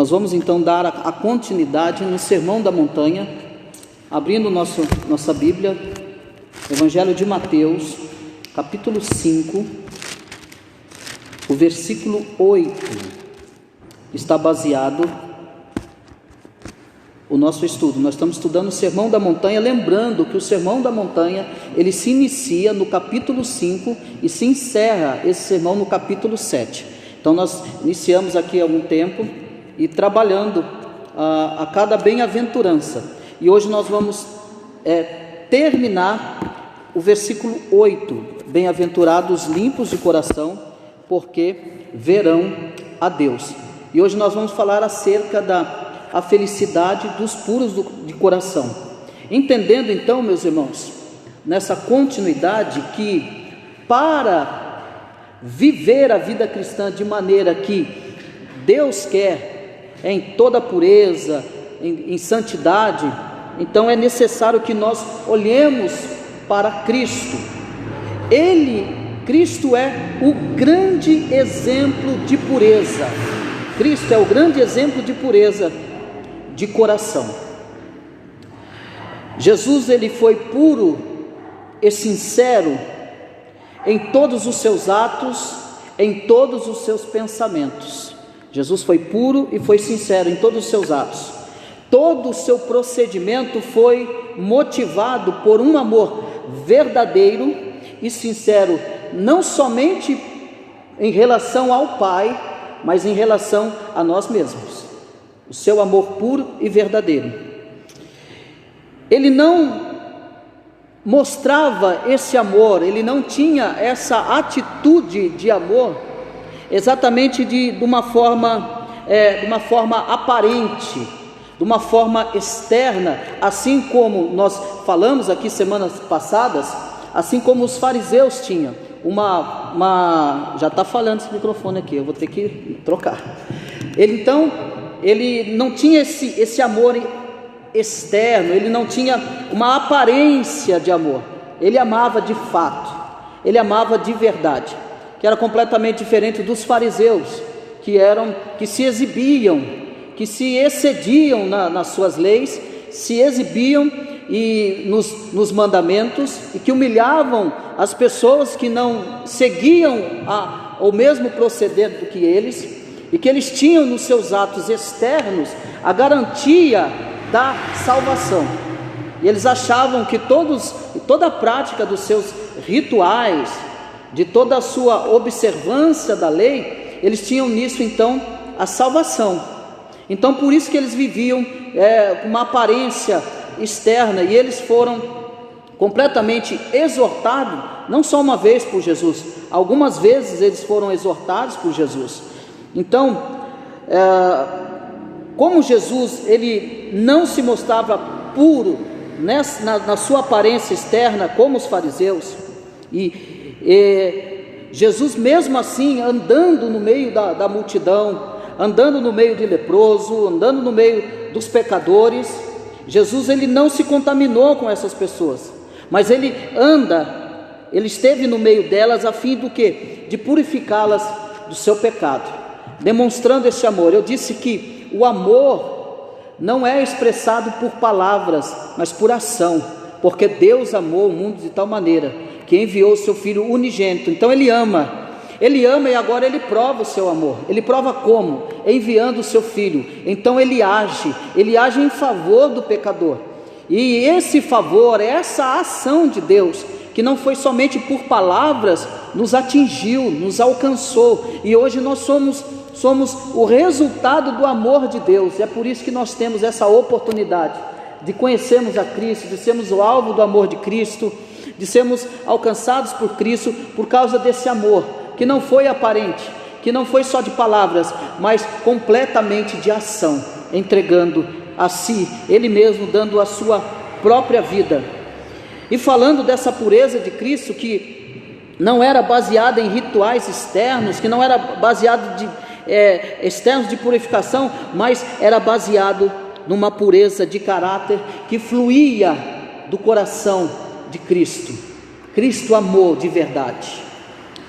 Nós vamos então dar a continuidade no Sermão da Montanha, abrindo nossa Bíblia, Evangelho de Mateus, capítulo 5, o versículo 8, está baseado o nosso estudo. Nós estamos estudando o Sermão da Montanha, lembrando que o Sermão da Montanha, ele se inicia no capítulo 5 e se encerra esse sermão no capítulo 7. Então nós iniciamos aqui há algum tempo e trabalhando a cada bem-aventurança, e hoje nós vamos terminar o versículo 8, bem-aventurados limpos de coração, porque verão a Deus. E hoje nós vamos falar acerca da felicidade dos puros de coração, entendendo então, meus irmãos, nessa continuidade, que para viver a vida cristã de maneira que Deus quer, em toda pureza, em santidade, então é necessário que nós olhemos para Cristo. Cristo é o grande exemplo de pureza. Cristo é o grande exemplo de pureza de coração. Jesus, ele foi puro e sincero em todos os seus atos, em todos os seus pensamentos. Jesus foi puro e foi sincero em todos os seus atos. Todo o seu procedimento foi motivado por um amor verdadeiro e sincero, não somente em relação ao Pai, mas em relação a nós mesmos. O seu amor puro e verdadeiro. Ele não mostrava esse amor, ele não tinha essa atitude de amor exatamente de uma forma aparente, de uma forma externa, assim como nós falamos aqui semanas passadas, assim como os fariseus tinham já está falhando esse microfone aqui, eu vou ter que trocar. Ele não tinha esse amor externo, ele não tinha uma aparência de amor, ele amava de fato, ele amava de verdade, que era completamente diferente dos fariseus, que se exibiam, que se excediam nas suas leis, se exibiam nos mandamentos, e que humilhavam as pessoas que não seguiam o mesmo proceder do que eles, e que eles tinham nos seus atos externos a garantia da salvação. E eles achavam que toda a prática dos seus rituais, de toda a sua observância da lei, eles tinham nisso então a salvação. Então por isso que eles viviam com uma aparência externa, e eles foram completamente exortados, não só uma vez por Jesus, algumas vezes eles foram exortados por Jesus. Então, como Jesus, ele não se mostrava puro na sua aparência externa como os fariseus, e Jesus mesmo assim, andando no meio da multidão, andando no meio de leproso, andando no meio dos pecadores, Jesus, ele não se contaminou com essas pessoas, mas ele esteve no meio delas a fim do quê? De purificá-las do seu pecado, demonstrando esse amor. Eu disse que o amor não é expressado por palavras, mas por ação, porque Deus amou o mundo de tal maneira que enviou o seu Filho unigênito. Então ele ama e agora ele prova o seu amor. Ele prova como? Enviando o seu Filho. Então ele age em favor do pecador, e esse favor, essa ação de Deus, que não foi somente por palavras, nos atingiu, nos alcançou, e hoje nós somos o resultado do amor de Deus. É por isso que nós temos essa oportunidade de conhecermos a Cristo, de sermos o alvo do amor de Cristo, de sermos alcançados por Cristo, por causa desse amor, que não foi aparente, que não foi só de palavras, mas completamente de ação, entregando a si, ele mesmo dando a sua própria vida. E falando dessa pureza de Cristo, que não era baseada em rituais externos, que não era baseado externos de purificação, mas era baseado numa pureza de caráter que fluía do coração de Cristo. Cristo amou de verdade.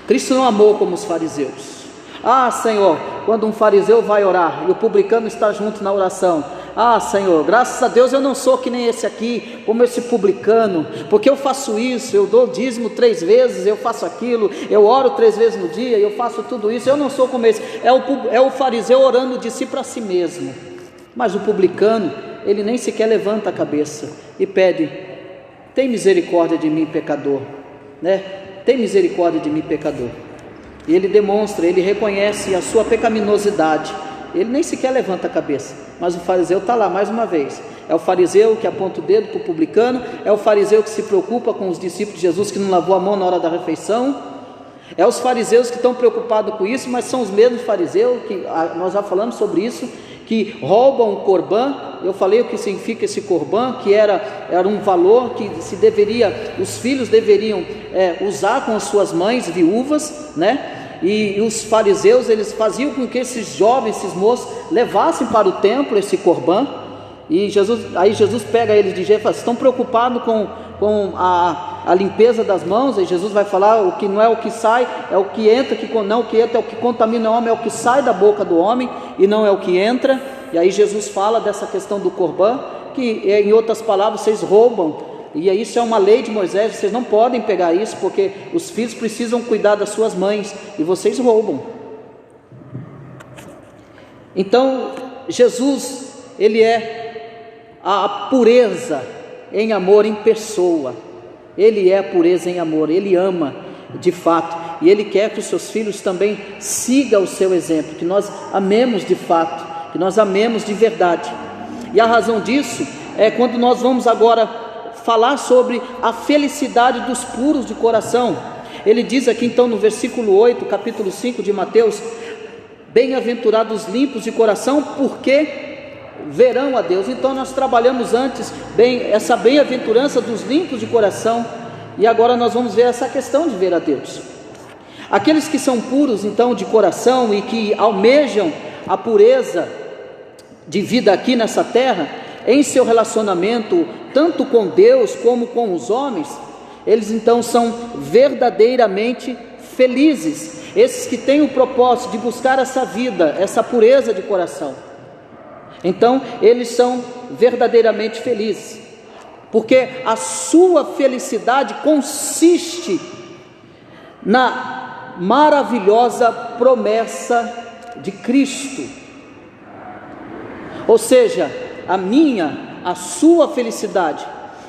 Cristo não amou como os fariseus. Ah, Senhor, quando um fariseu vai orar e o publicano está junto na oração, ah, Senhor, graças a Deus eu não sou que nem esse aqui, como esse publicano, porque eu faço isso, eu dou dízimo 3 vezes, eu faço aquilo, eu oro 3 vezes no dia, eu faço tudo isso. Eu não sou como esse. É o fariseu orando de si para si mesmo. Mas o publicano, ele nem sequer levanta a cabeça e pede: tem misericórdia de mim, pecador, né? Tem misericórdia de mim, pecador. E ele demonstra, ele reconhece a sua pecaminosidade. Ele nem sequer levanta a cabeça. Mas o fariseu está lá mais uma vez. É o fariseu que aponta o dedo para o publicano. É o fariseu que se preocupa com os discípulos de Jesus que não lavou a mão na hora da refeição. É os fariseus que estão preocupados com isso, mas são os mesmos fariseus que nós já falamos sobre isso, que roubam o corbã. Eu falei o que significa esse corbã, que era um valor que os filhos deveriam usar com as suas mães viúvas, né? E os fariseus, eles faziam com que esses jovens, esses moços, levassem para o templo esse corbã. E Jesus pega eles de jeito e fala: estão preocupados com a limpeza das mãos? E Jesus vai falar: o que não é o que sai, é o que entra, não o que entra é o que contamina o homem, é o que sai da boca do homem e não é o que entra. E aí Jesus fala dessa questão do corbã, que em outras palavras, vocês roubam. E isso é uma lei de Moisés, vocês não podem pegar isso, porque os filhos precisam cuidar das suas mães, e vocês roubam. Então, Jesus, ele é a pureza em amor em pessoa. Ele é a pureza em amor, ele ama de fato, e ele quer que os seus filhos também sigam o seu exemplo, que nós amemos de fato, que nós amemos de verdade. E a razão disso é quando nós vamos agora falar sobre a felicidade dos puros de coração. Ele diz aqui então no versículo 8, capítulo 5 de Mateus: bem-aventurados limpos de coração, porque verão a Deus. Então nós trabalhamos antes essa bem-aventurança dos limpos de coração, e agora nós vamos ver essa questão de ver a Deus. Aqueles que são puros então de coração e que almejam a pureza de vida aqui nessa terra, em seu relacionamento tanto com Deus como com os homens, eles então são verdadeiramente felizes. Esses que têm o propósito de buscar essa vida, essa pureza de coração, então eles são verdadeiramente felizes, porque a sua felicidade consiste na maravilhosa promessa de Cristo. Ou seja, a sua felicidade,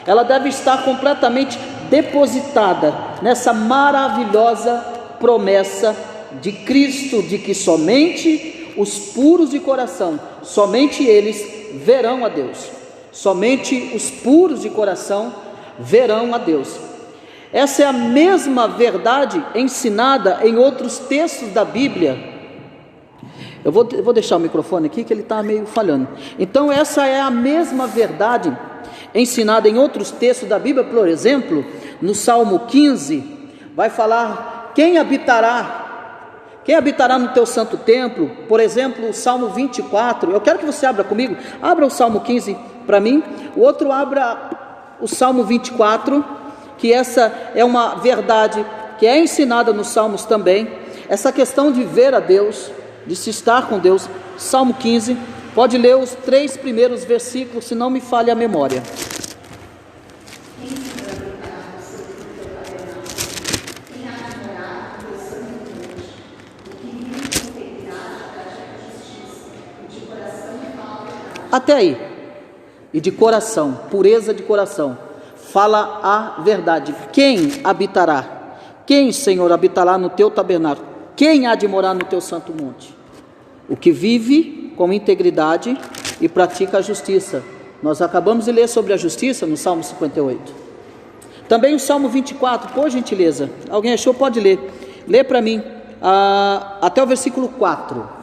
ela deve estar completamente depositada nessa maravilhosa promessa de Cristo, de que somente os puros de coração, somente eles verão a Deus. Somente os puros de coração verão a Deus. Essa é a mesma verdade ensinada em outros textos da Bíblia. Eu vou deixar o microfone aqui que ele está meio falhando. Então essa é a mesma verdade ensinada em outros textos da Bíblia. Por exemplo, no Salmo 15, vai falar: quem habitará no teu santo templo? Por exemplo, o Salmo 24, eu quero que você abra comigo, abra o Salmo 15 para mim, o outro abra o Salmo 24, que essa é uma verdade que é ensinada nos Salmos também, essa questão de ver a Deus, de se estar com Deus. Salmo 15, pode ler os 3 primeiros versículos, se não me falha a memória. Até aí. E de coração, pureza de coração, fala a verdade. Quem habitará? Quem, Senhor, habitará no teu tabernáculo? Quem há de morar no teu santo monte? O que vive com integridade e pratica a justiça. Nós acabamos de ler sobre a justiça no Salmo 58. Também o Salmo 24, por gentileza. Alguém achou? Pode ler. Lê para mim, até o versículo 4.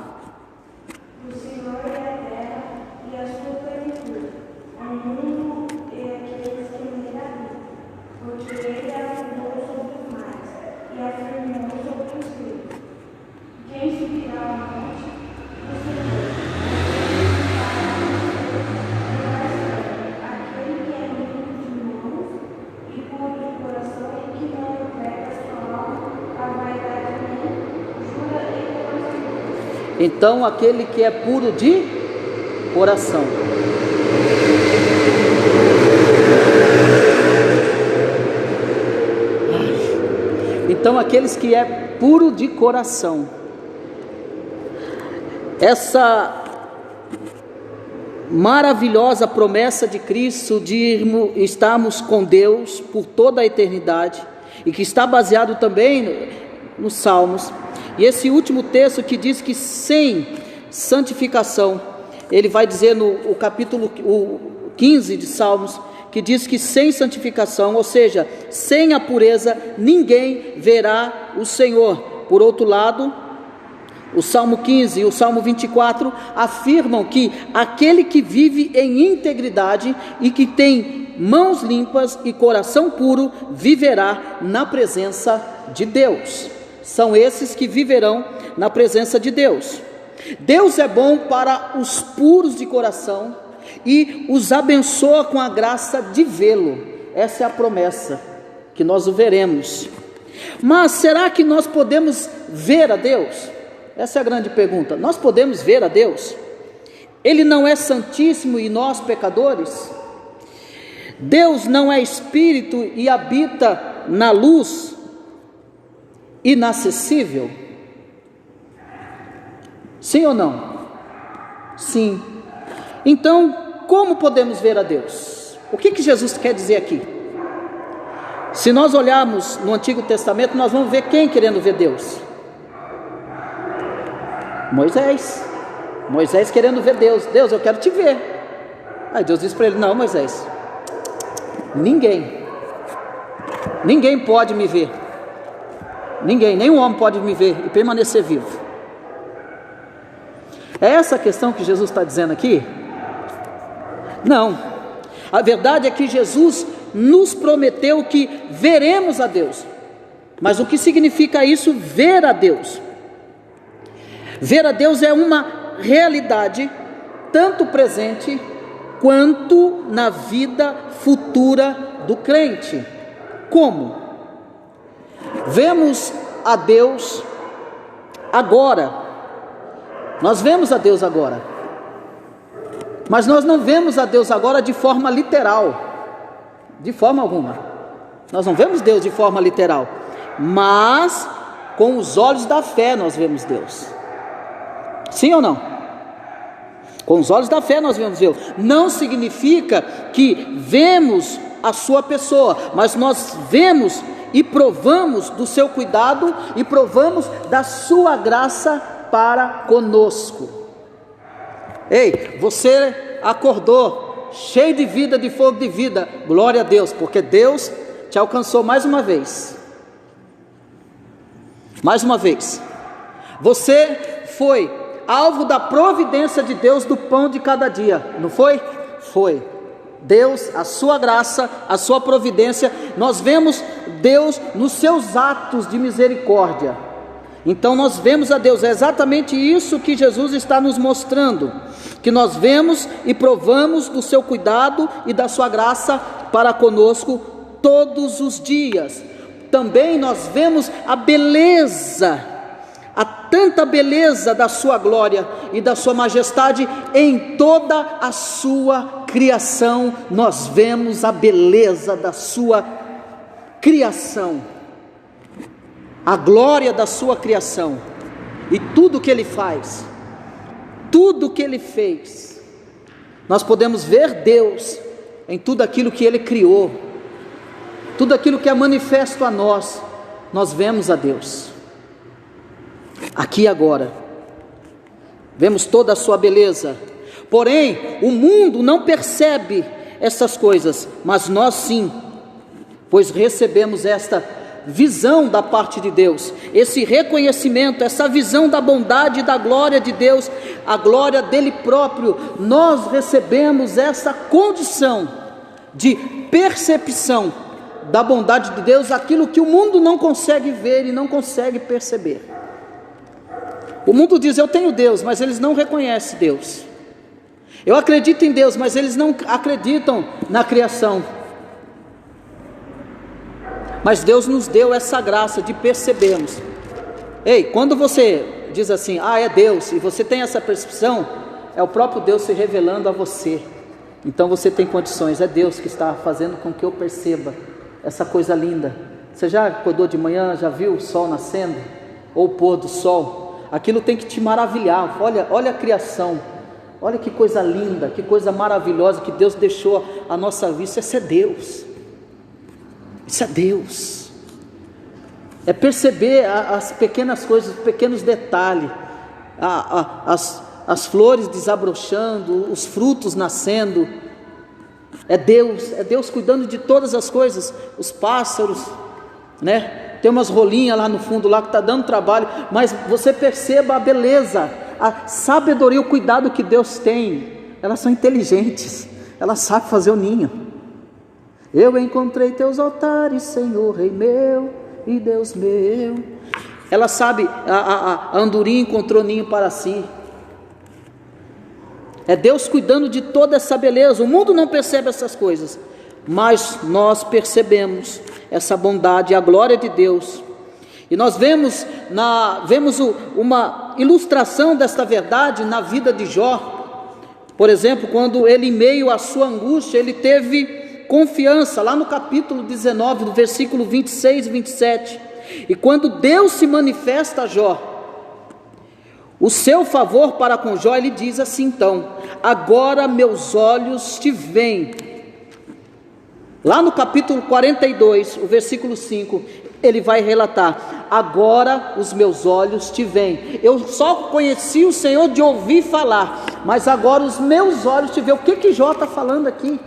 Então aquele que é puro de coração. Então aqueles que é puro de coração. Essa maravilhosa promessa de Cristo de estarmos com Deus por toda a eternidade, e que está baseado também nos Salmos. E esse último texto que diz que sem santificação, ele vai dizer no capítulo 15 de Salmos, que diz que sem santificação, ou seja, sem a pureza, ninguém verá o Senhor. Por outro lado, o Salmo 15 e o Salmo 24 afirmam que aquele que vive em integridade e que tem mãos limpas e coração puro, viverá na presença de Deus. São esses que viverão na presença de Deus. Deus é bom para os puros de coração e os abençoa com a graça de vê-lo. Essa é a promessa, que nós o veremos. Mas será que nós podemos ver a Deus? Essa é a grande pergunta. Nós podemos ver a Deus? Ele não é santíssimo e nós pecadores? Deus não é espírito e habita na luz inacessível? Sim ou não? Sim. Então, como podemos ver a Deus? O que Jesus quer dizer aqui? Se nós olharmos no Antigo Testamento, nós vamos ver quem querendo ver Deus? Moisés querendo ver Deus. Deus, eu quero te ver. Aí Deus disse para ele: não, Moisés, ninguém pode me ver. Nenhum homem pode me ver e permanecer vivo. É essa a questão que Jesus está dizendo aqui? Não. A verdade é que Jesus nos prometeu que veremos a Deus. Mas o que significa isso, ver a Deus? Ver a Deus é uma realidade, tanto presente quanto na vida futura do crente. Como? Vemos a Deus agora. Nós vemos a Deus agora, mas nós não vemos a Deus agora de forma literal, de forma alguma. Nós não vemos Deus de forma literal, mas com os olhos da fé nós vemos Deus. Sim ou não? Com os olhos da fé nós vemos Deus. Não significa que vemos a sua pessoa, mas nós vemos e provamos do seu cuidado e provamos da sua graça para conosco. Ei, você acordou cheio de vida, de fogo de vida, glória a Deus, porque Deus te alcançou mais uma vez. Você foi alvo da providência de Deus do pão de cada dia, não foi? Foi. Deus, a sua graça, a sua providência, nós vemos Deus nos seus atos de misericórdia. Então nós vemos a Deus, é exatamente isso que Jesus está nos mostrando, que nós vemos e provamos do seu cuidado e da sua graça para conosco todos os dias. Também nós vemos a beleza, a tanta beleza da sua glória e da sua majestade em toda a sua criação. Nós vemos a beleza da sua criação, a glória da sua criação, e tudo que ele faz, tudo que ele fez. Nós podemos ver Deus em tudo aquilo que ele criou, tudo aquilo que é manifesto a nós. Nós vemos a Deus aqui e agora, vemos toda a sua beleza. Porém, o mundo não percebe essas coisas, mas nós sim, pois recebemos esta visão da parte de Deus, esse reconhecimento, essa visão da bondade e da glória de Deus, a glória dele próprio. Nós recebemos essa condição de percepção da bondade de Deus, aquilo que o mundo não consegue ver e não consegue perceber. O mundo diz: eu tenho Deus, mas eles não reconhecem Deus. Eu acredito em Deus, mas eles não acreditam na criação. Mas Deus nos deu essa graça de percebermos. Ei, quando você diz assim, é Deus, e você tem essa percepção, é o próprio Deus se revelando a você. Então você tem condições, é Deus que está fazendo com que eu perceba essa coisa linda. Você já acordou de manhã, já viu o sol nascendo? Ou o pôr do sol? Aquilo tem que te maravilhar. Olha a criação, olha que coisa linda, que coisa maravilhosa que Deus deixou à nossa vista. Isso é Deus, isso é Deus. É perceber as pequenas coisas, os pequenos detalhes, as flores desabrochando, os frutos nascendo. É Deus cuidando de todas as coisas, os pássaros, né? Tem umas rolinhas lá no fundo lá que está dando trabalho, mas você perceba a beleza, a sabedoria, o cuidado que Deus tem. Elas são inteligentes, elas sabem fazer o ninho. Eu encontrei teus altares, Senhor, Rei meu e Deus meu. Ela sabe, a andorinha encontrou ninho para si. É Deus cuidando de toda essa beleza. O mundo não percebe essas coisas, mas nós percebemos essa bondade e a glória de Deus. E nós vemos uma ilustração desta verdade na vida de Jó. Por exemplo, quando ele, em meio à sua angústia, ele teve confiança, lá no capítulo 19, no versículo 26 e 27. E quando Deus se manifesta a Jó, o seu favor para com Jó, ele diz assim então: agora meus olhos te veem. Lá no capítulo 42, o versículo 5, ele vai relatar: agora os meus olhos te veem. Eu só conheci o Senhor de ouvir falar, mas agora os meus olhos te veem. O que Jó está falando aqui?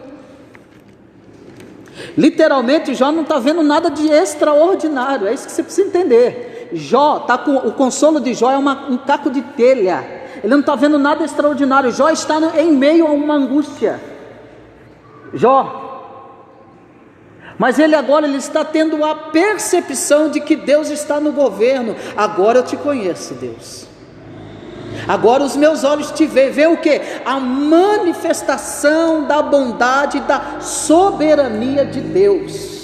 Literalmente, Jó não está vendo nada de extraordinário. É isso que você precisa entender. Jó está com o consolo de Jó é um caco de telha. Ele não está vendo nada extraordinário. Jó está em meio a uma angústia. Mas ele está tendo a percepção de que Deus está no governo. Agora eu te conheço, Deus. Agora os meus olhos te veem. Vê o que? A manifestação da bondade e da soberania de Deus.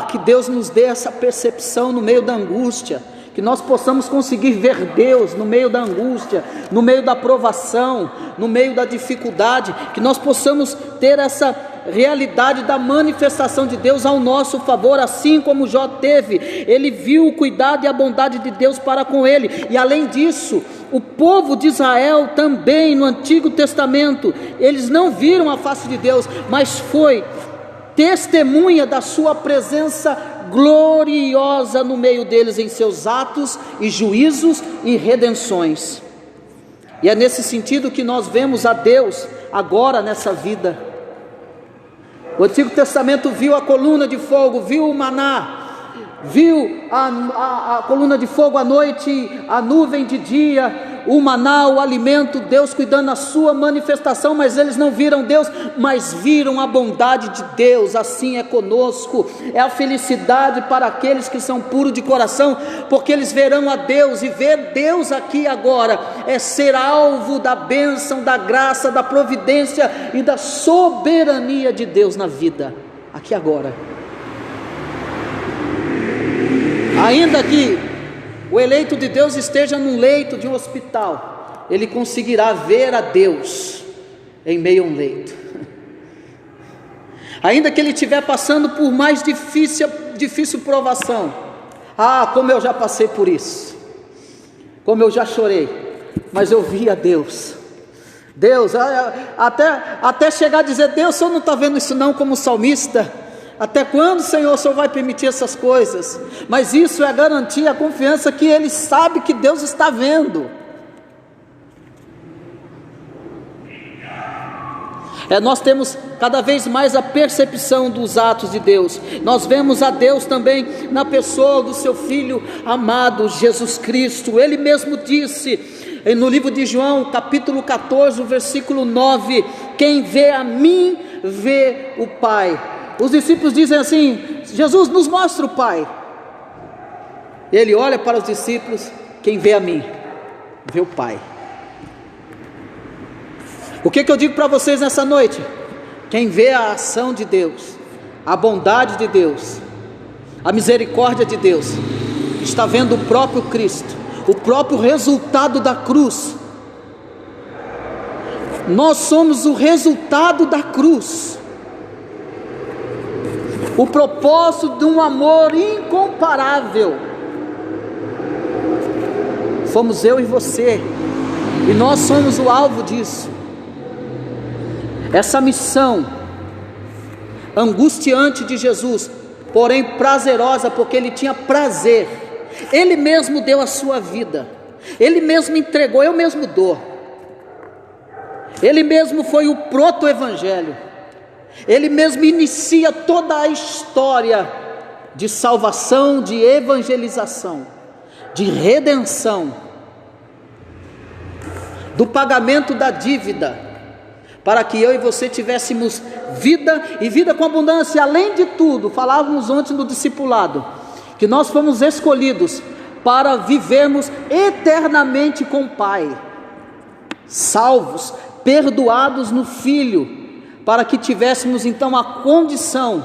Que Deus nos dê essa percepção no meio da angústia, que nós possamos conseguir ver Deus no meio da angústia, no meio da provação, no meio da dificuldade, que nós possamos ter essa realidade da manifestação de Deus ao nosso favor, assim como Jó teve. Ele viu o cuidado e a bondade de Deus para com ele, e além disso, o povo de Israel também no Antigo Testamento, eles não viram a face de Deus, mas foi testemunha da sua presença gloriosa no meio deles, em seus atos e juízos e redenções. E é nesse sentido que nós vemos a Deus agora nessa vida. O Antigo Testamento viu a coluna de fogo, viu o maná, viu a coluna de fogo à noite, a nuvem de dia, o maná, o alimento, Deus cuidando da sua manifestação, mas eles não viram Deus, mas viram a bondade de Deus. Assim é conosco, é a felicidade para aqueles que são puros de coração, porque eles verão a Deus, e ver Deus aqui agora é ser alvo da bênção, da graça, da providência e da soberania de Deus na vida, aqui agora. Ainda que o eleito de Deus esteja num leito de um hospital, ele conseguirá ver a Deus em meio a um leito. Ainda que ele estiver passando por mais difícil provação, como eu já passei por isso, como eu já chorei, mas eu vi a Deus. Até chegar a dizer: Deus, o Senhor não está vendo isso não, como salmista? Até quando, Senhor, o Senhor vai permitir essas coisas? Mas isso é a garantia, a confiança que ele sabe que Deus está vendo. Nós temos cada vez mais a percepção dos atos de Deus. Nós vemos a Deus também na pessoa do seu Filho amado, Jesus Cristo. Ele mesmo disse no livro de João, capítulo 14, versículo 9: quem vê a mim, vê o Pai. Os discípulos dizem assim: Jesus, nos mostra o Pai. Ele olha para os discípulos: quem vê a mim, vê o Pai. O que eu digo para vocês nessa noite? Quem vê a ação de Deus, a bondade de Deus, a misericórdia de Deus, está vendo o próprio Cristo, o próprio resultado da cruz. Nós somos o resultado da cruz, o propósito de um amor incomparável. Fomos eu e você, e nós somos o alvo disso. Essa missão angustiante de Jesus, porém prazerosa, porque Ele tinha prazer. Ele mesmo deu a sua vida, Ele mesmo entregou, eu mesmo dou. Ele mesmo foi o proto-evangelho, Ele mesmo inicia toda a história de salvação, de evangelização, de redenção, do pagamento da dívida, para que eu e você tivéssemos vida, e vida com abundância. Além de tudo, falávamos ontem no discipulado, que nós fomos escolhidos para vivermos eternamente com o Pai, salvos, perdoados no Filho, para que tivéssemos então a condição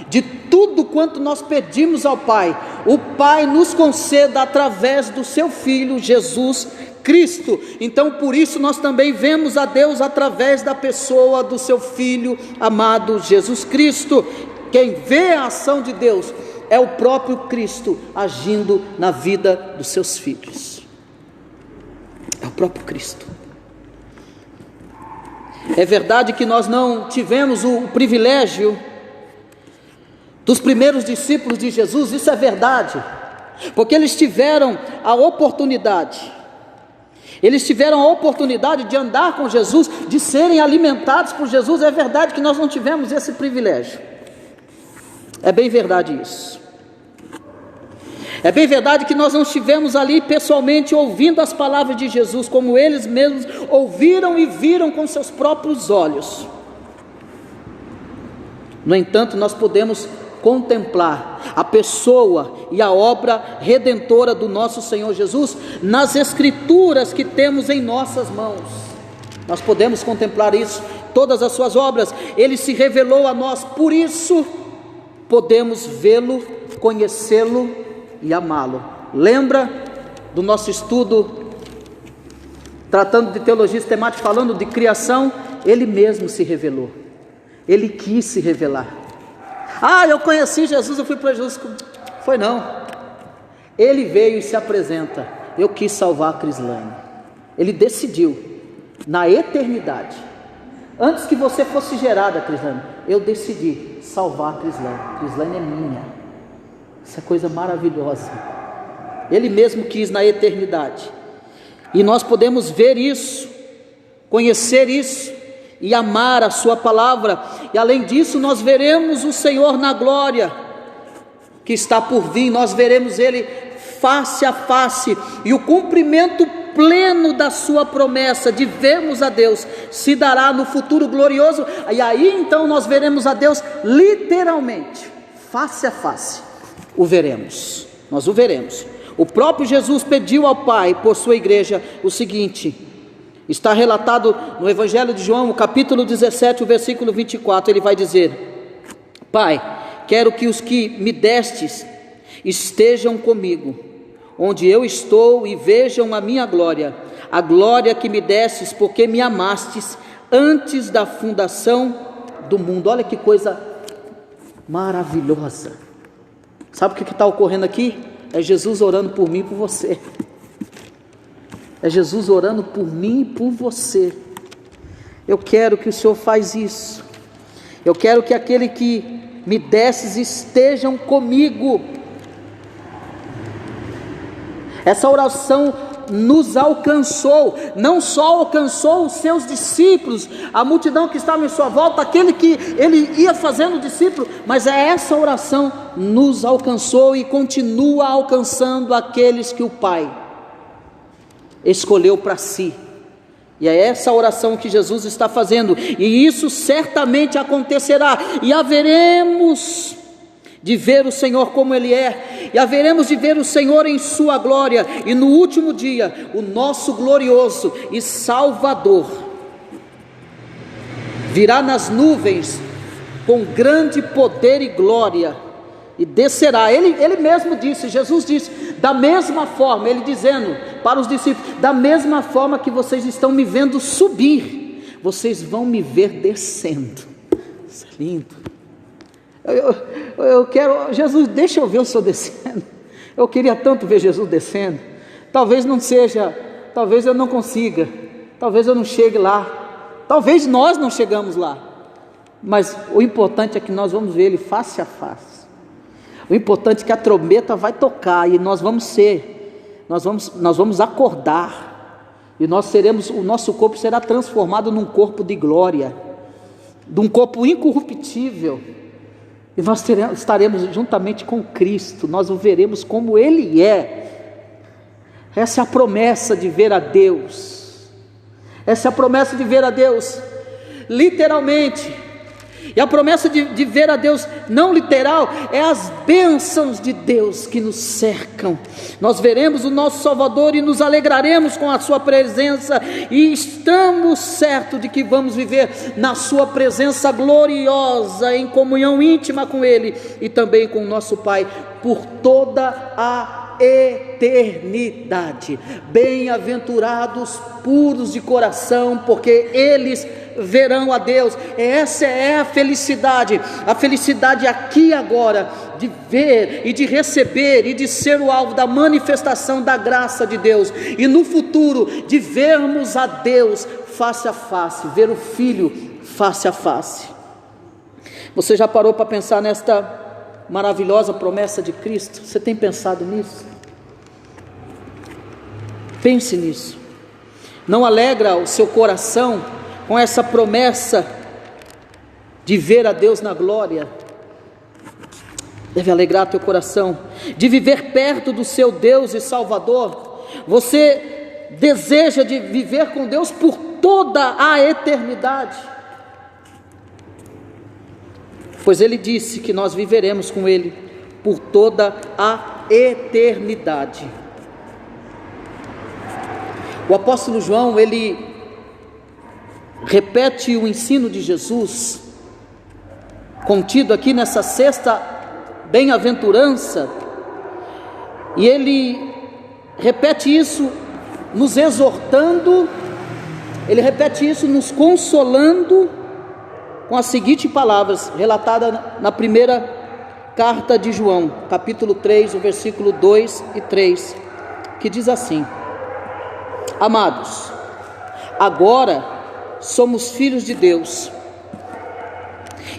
de tudo quanto nós pedimos ao Pai, o Pai nos conceda através do seu Filho Jesus Cristo. Então por isso nós também vemos a Deus através da pessoa do seu Filho amado Jesus Cristo. Quem vê a ação de Deus é o próprio Cristo agindo na vida dos seus filhos, é o próprio Cristo. É verdade que nós não tivemos o privilégio dos primeiros discípulos de Jesus, isso é verdade, porque eles tiveram a oportunidade de andar com Jesus, de serem alimentados por Jesus. É verdade que nós não tivemos esse privilégio, é bem verdade isso. É bem verdade que nós não estivemos ali pessoalmente ouvindo as palavras de Jesus, como eles mesmos ouviram e viram com seus próprios olhos. No entanto, nós podemos contemplar a pessoa e a obra redentora do nosso Senhor Jesus nas Escrituras que temos em nossas mãos. Nós podemos contemplar isso, todas as suas obras. Ele se revelou a nós, por isso podemos vê-lo, conhecê-lo e amá-lo. Lembra do nosso estudo tratando de teologia sistemática, falando de criação? Ele mesmo se revelou, Ele quis se revelar. Eu conheci Jesus, eu fui para Jesus. Foi não, Ele veio e se apresenta. Eu quis salvar a Crislane. Ele decidiu na eternidade, antes que você fosse gerada, Crislane, eu decidi salvar a Crislane. Crislane é minha. Isso é coisa maravilhosa. Ele mesmo quis na eternidade, e nós podemos ver isso, conhecer isso e amar a sua palavra. E além disso, nós veremos o Senhor na glória que está por vir. Nós veremos Ele face a face, e o cumprimento pleno da sua promessa de vermos a Deus se dará no futuro glorioso. E aí então nós veremos a Deus literalmente, face a face. O veremos, nós o veremos. O próprio Jesus pediu ao Pai por sua igreja o seguinte, está relatado no Evangelho de João, no capítulo 17, o versículo 24, ele vai dizer: Pai, quero que os que me destes estejam comigo, onde eu estou, e vejam a minha glória, a glória que me destes, porque me amastes antes da fundação do mundo. Olha que coisa maravilhosa. Sabe o que está ocorrendo aqui? É Jesus orando por mim e por você. É Jesus orando por mim e por você. Eu quero que o Senhor faz isso. Eu quero que aquele que me desses estejam comigo. Essa oração nos alcançou, não só alcançou os seus discípulos, a multidão que estava em sua volta, aquele que ele ia fazendo discípulo, mas essa oração nos alcançou e continua alcançando aqueles que o Pai escolheu para si. E é essa oração que Jesus está fazendo, e isso certamente acontecerá, e haveremos de ver o Senhor como Ele é, e haveremos de ver o Senhor em sua glória, e no último dia, o nosso glorioso e Salvador virá nas nuvens com grande poder e glória, e descerá. Ele mesmo disse, Jesus disse: da mesma forma, ele dizendo para os discípulos: da mesma forma que vocês estão me vendo subir, vocês vão me ver descendo. Isso é lindo. Eu quero, Jesus, deixa eu ver o Senhor descendo. Eu queria tanto ver Jesus descendo. Talvez não seja, talvez eu não consiga, talvez eu não chegue lá, talvez nós não chegamos lá, mas o importante é que nós vamos ver Ele face a face. O importante é que a trombeta vai tocar e nós vamos acordar, e nós seremos, o nosso corpo será transformado num corpo de glória, de um corpo incorruptível, e nós estaremos juntamente com Cristo, nós o veremos como Ele é. Essa é a promessa de ver a Deus, essa é a promessa de ver a Deus, literalmente. E a promessa de ver a Deus não literal é as bênçãos de Deus que nos cercam. Nós veremos o nosso Salvador e nos alegraremos com a sua presença, e estamos certos de que vamos viver na sua presença gloriosa, em comunhão íntima com Ele e também com o nosso Pai por toda a eternidade. Bem-aventurados puros de coração, porque eles verão a Deus. Essa é a felicidade aqui e agora, de ver e de receber e de ser o alvo da manifestação da graça de Deus, e no futuro de vermos a Deus face a face, ver o Filho face a face. Você já parou para pensar nesta maravilhosa promessa de Cristo? Você tem pensado nisso? Pense nisso. Não alegra o seu coração com essa promessa de ver a Deus na glória? Deve alegrar teu coração, de viver perto do seu Deus e Salvador. Você deseja de viver com Deus por toda a eternidade, pois Ele disse que nós viveremos com Ele por toda a eternidade. O apóstolo João, ele repete o ensino de Jesus, contido aqui nessa sexta bem-aventurança, e ele repete isso nos exortando, ele repete isso nos consolando, com as seguintes palavras, relatada na primeira carta de João, capítulo 3, o versículo 2 e 3, que diz assim: amados, agora somos filhos de Deus,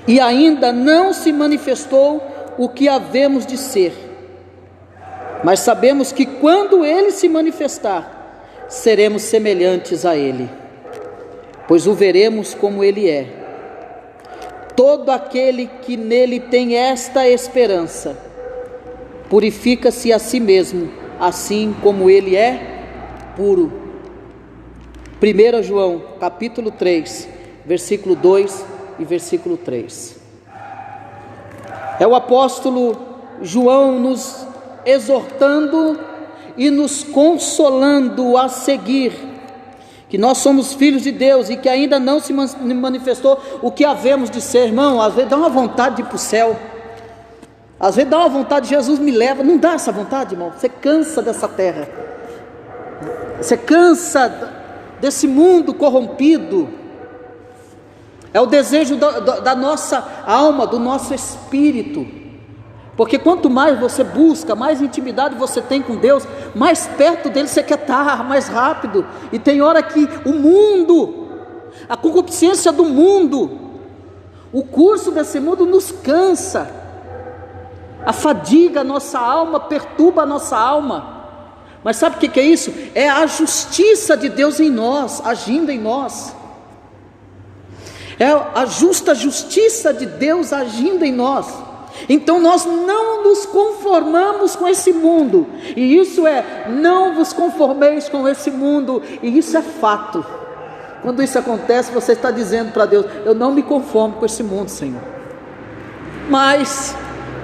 e ainda não se manifestou o que havemos de ser, mas sabemos que quando Ele se manifestar, seremos semelhantes a Ele, pois o veremos como Ele é. Todo aquele que nele tem esta esperança, purifica-se a si mesmo, assim como Ele é puro. 1 João, capítulo 3, versículo 2 e versículo 3. É o apóstolo João nos exortando e nos consolando a seguir, que nós somos filhos de Deus e que ainda não se manifestou o que havemos de ser. Irmão, às vezes dá uma vontade de ir para o céu, às vezes dá uma vontade, Jesus me leva. Não dá essa vontade, irmão? Você cansa dessa terra, você cansa desse mundo corrompido. É o desejo da nossa alma, do nosso espírito, porque quanto mais você busca, mais intimidade você tem com Deus, mais perto dele você quer estar, mais rápido. E tem hora que o mundo, a concupiscência do mundo, o curso desse mundo nos cansa, afadiga a nossa alma, perturba a nossa alma. Mas sabe o que é isso? É a justiça de Deus em nós, agindo em nós. É a justa justiça de Deus agindo em nós. Então nós não nos conformamos com esse mundo, e isso é: não vos conformeis com esse mundo, e isso é fato. Quando isso acontece, você está dizendo para Deus: eu não me conformo com esse mundo, Senhor, mas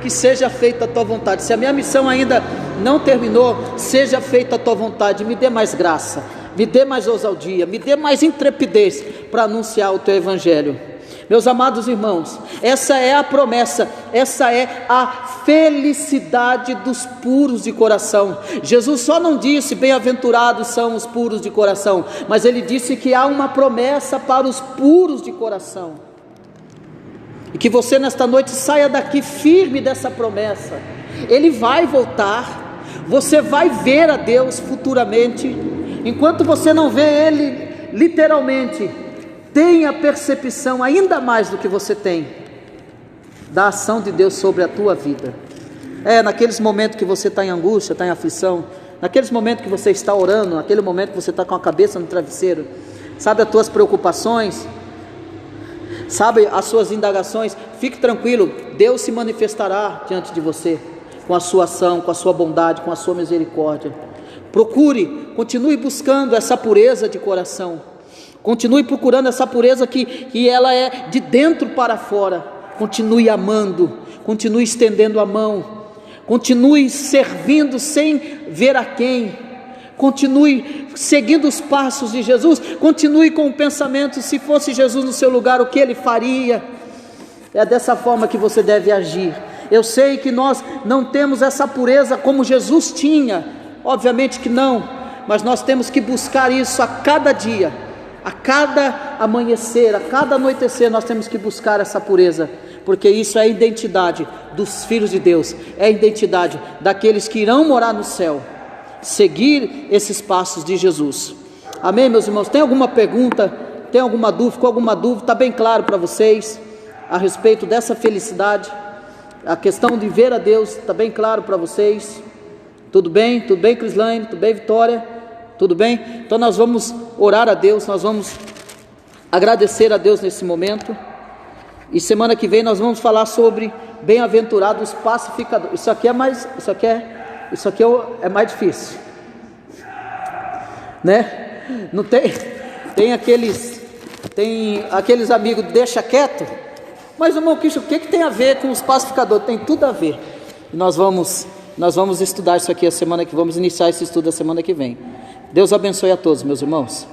que seja feita a tua vontade. Se a minha missão ainda não terminou, seja feita a tua vontade. Me dê mais graça, me dê mais ousadia, me dê mais intrepidez para anunciar o teu evangelho. Meus amados irmãos, essa é a promessa, essa é a felicidade dos puros de coração. Jesus só não disse bem-aventurados são os puros de coração, mas ele disse que há uma promessa para os puros de coração. E que você nesta noite saia daqui firme dessa promessa. Ele vai voltar, você vai ver a Deus futuramente. Enquanto você não vê Ele literalmente, tenha percepção ainda mais do que você tem da ação de Deus sobre a tua vida. Naqueles momentos que você está em angústia, está em aflição, naqueles momentos que você está orando, naquele momento que você está com a cabeça no travesseiro, sabe as tuas preocupações, sabe as suas indagações, fique tranquilo, Deus se manifestará diante de você, com a sua ação, com a sua bondade, com a sua misericórdia. Procure, continue buscando essa pureza de coração, continue procurando essa pureza que ela é de dentro para fora. Continue amando, continue estendendo a mão, continue servindo sem ver a quem, continue seguindo os passos de Jesus, continue com o pensamento: se fosse Jesus no seu lugar, o que ele faria? É dessa forma que você deve agir. Eu sei que nós não temos essa pureza como Jesus tinha, obviamente que não, mas nós temos que buscar isso a cada dia, a cada amanhecer, a cada anoitecer. Nós temos que buscar essa pureza, porque isso é a identidade dos filhos de Deus, é a identidade daqueles que irão morar no céu, seguir esses passos de Jesus. Amém, meus irmãos? Tem alguma pergunta? Tem alguma dúvida? Ficou alguma dúvida? Está bem claro para vocês a respeito dessa felicidade? A questão de ver a Deus está bem claro para vocês? Tudo bem? Tudo bem, Crislaine? Tudo bem, Vitória? Tudo bem? Então nós vamos orar a Deus, nós vamos agradecer a Deus nesse momento, e semana que vem nós vamos falar sobre bem-aventurados pacificadores. Isso aqui é mais difícil, né? Não tem aqueles amigos deixa quieto, mas irmão, o que tem a ver com os pacificadores? Tem tudo a ver. E nós vamos estudar isso aqui vamos iniciar esse estudo a semana que vem. Deus abençoe a todos, meus irmãos.